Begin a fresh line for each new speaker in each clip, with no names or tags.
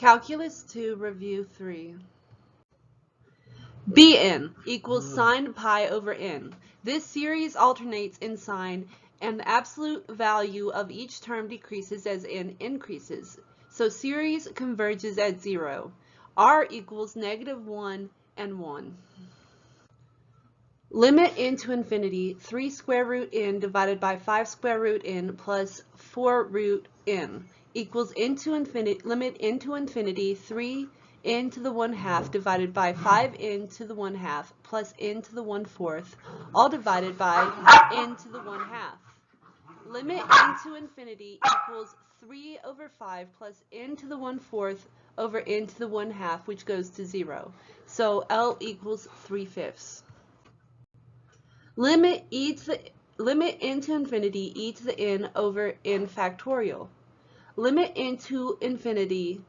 Calculus 2, Review 3. Bn equals sine pi over n. This series alternates in sign, and the absolute value of each term decreases as n increases. So series converges at 0. R equals -1 and 1. Limit n to infinity 3 square root n divided by 5 square root n plus 4 root n equals limit n to infinity 3 n to the 1/2 divided by 5 n to the 1/2 plus n to the 1/4, all divided by n to the 1/2. Limit n to infinity equals 3 over 5 plus n to the 1/4 over n to the 1/2, which goes to 0. So L equals 3/5. Limit n to infinity e to the n over n factorial. Limit n to infinity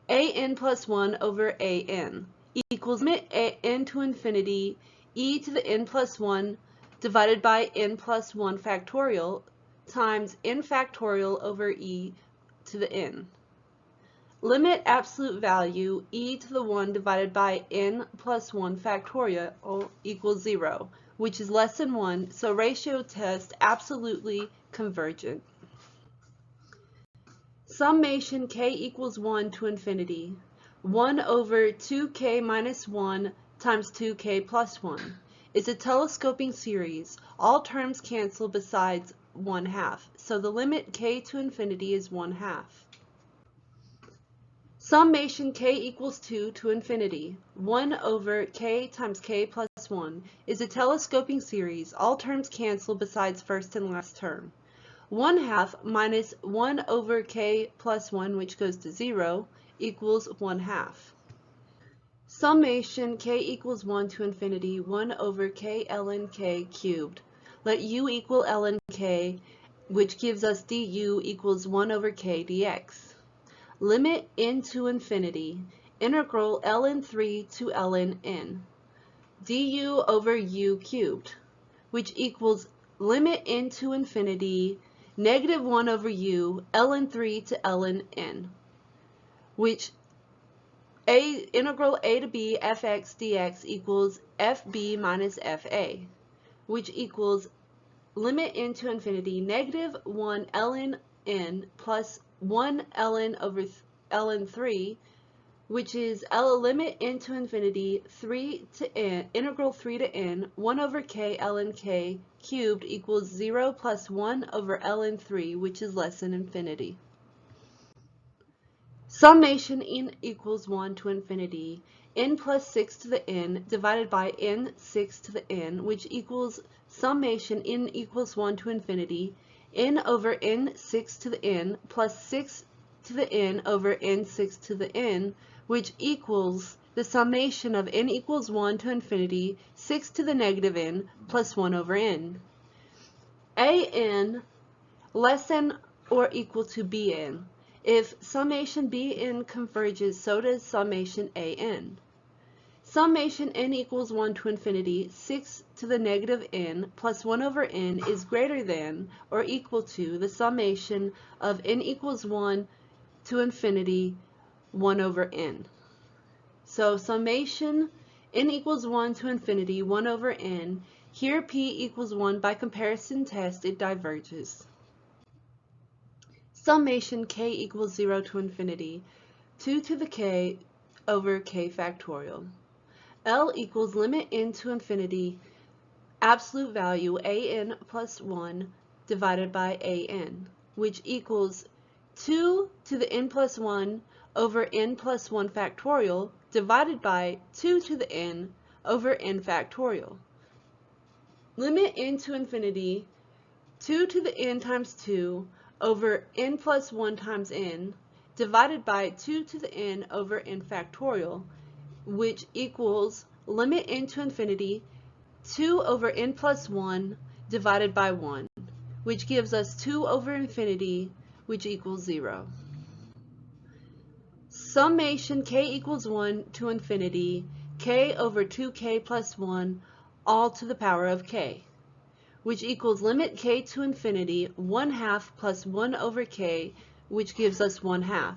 an plus 1 over an equals limit n to infinity e to the n plus 1 divided by n plus 1 factorial times n factorial over e to the n. Limit absolute value e to the 1 divided by n plus 1 factorial equals 0, which is less than 1, so ratio test absolutely convergent. Summation k equals 1 to infinity. 1 over 2k minus 1 times 2k plus 1 is a telescoping series. All terms cancel besides 1/2, so the limit k to infinity is 1/2. Summation k equals 2 to infinity. 1 over k times k plus 1 is a telescoping series. All terms cancel besides first and last term. 1/2 minus 1 over k plus 1, which goes to 0, equals 1/2. Summation k equals 1 to infinity. 1 over k ln k cubed. Let u equal ln k, which gives us du equals 1 over k dx. Limit n to infinity, integral ln 3 to ln n, du over u cubed, which equals limit n to infinity, -1 over u, ln 3 to ln n, which integral a to b fx dx equals fb minus fa, which equals limit n to infinity, -1 ln n plus 1 ln over ln 3, which is limit n to infinity 3 to n, integral 3 to n, 1 over k ln k cubed equals 0 plus 1 over ln 3, which is less than infinity. Summation n equals 1 to infinity, n plus 6 to the n divided by n 6 to the n, which equals summation n equals 1 to infinity, n over n 6 to the n plus 6 to the n over n 6 to the n, which equals the summation of n equals 1 to infinity, 6 to the negative n plus 1 over n. An less than or equal to bn. If summation bn converges, so does summation an. Summation n equals 1 to infinity, 6 to the negative n plus 1 over n is greater than or equal to the summation of n equals 1 to infinity, 1 over n. So summation n equals 1 to infinity, 1 over n. Here p equals 1. By comparison test, it diverges. Summation k equals 0 to infinity, 2 to the k over k factorial. L equals limit n to infinity, absolute value an plus 1 divided by an, which equals 2 to the n plus 1 over n plus 1 factorial divided by 2 to the n over n factorial. Limit n to infinity, 2 to the n times 2 over n plus 1 times n divided by 2 to the n over n factorial, which equals limit n to infinity, 2 over n plus 1 divided by 1, which gives us 2 over infinity, which equals 0. Summation k equals 1 to infinity, k over 2k plus 1, all to the power of k, which equals limit k to infinity, 1/2 plus 1 over k, which gives us 1/2.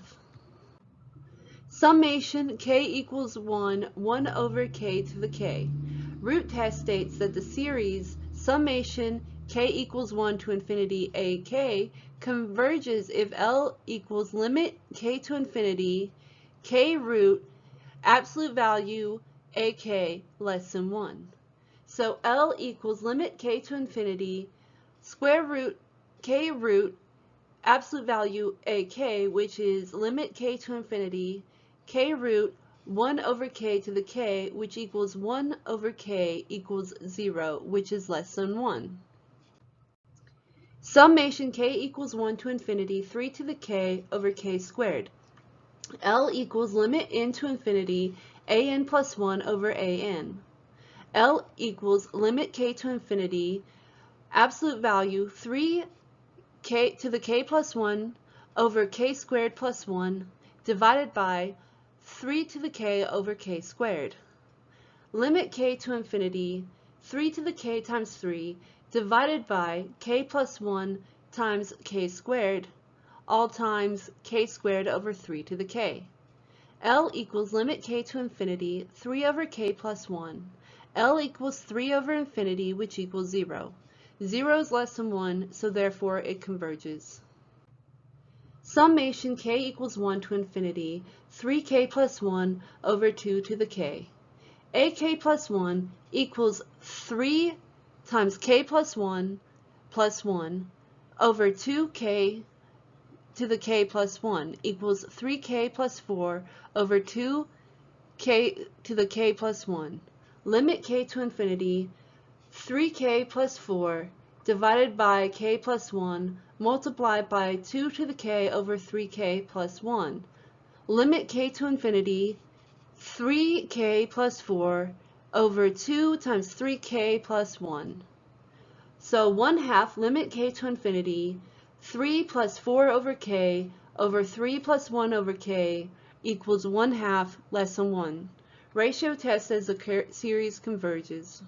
Summation k equals 1, 1 over k to the k. Root test states that the series summation k equals 1 to infinity ak converges if L equals limit k to infinity k root absolute value ak less than 1. So L equals limit k to infinity square root k root absolute value ak, which is limit k to infinity k root 1 over k to the k, which equals 1 over k equals 0, which is less than 1. Summation k equals 1 to infinity 3 to the k over k squared. L equals limit n to infinity an plus 1 over an. L equals limit k to infinity absolute value 3 k to the k plus 1 over k squared plus 1 divided by 3 to the k over k squared. Limit k to infinity 3 to the k times 3 divided by k plus 1 times k squared, all times k squared over 3 to the k. L equals limit k to infinity 3 over k plus 1. L equals 3 over infinity, which equals 0. 0 is less than 1, so therefore it converges. Summation k equals 1 to infinity 3k plus 1 over 2 to the k. ak plus 1 equals 3 times k plus 1 over 2k to the k plus 1 equals 3k plus 4 over 2k to the k plus 1. Limit k to infinity 3k plus 4 divided by k plus 1 multiplied by 2 to the k over 3k plus 1. Limit k to infinity 3k plus 4 over 2 times 3k plus 1. So 1/2 limit k to infinity 3 plus 4 over k over 3 plus 1 over k equals 1/2 less than 1. Ratio test says the series converges.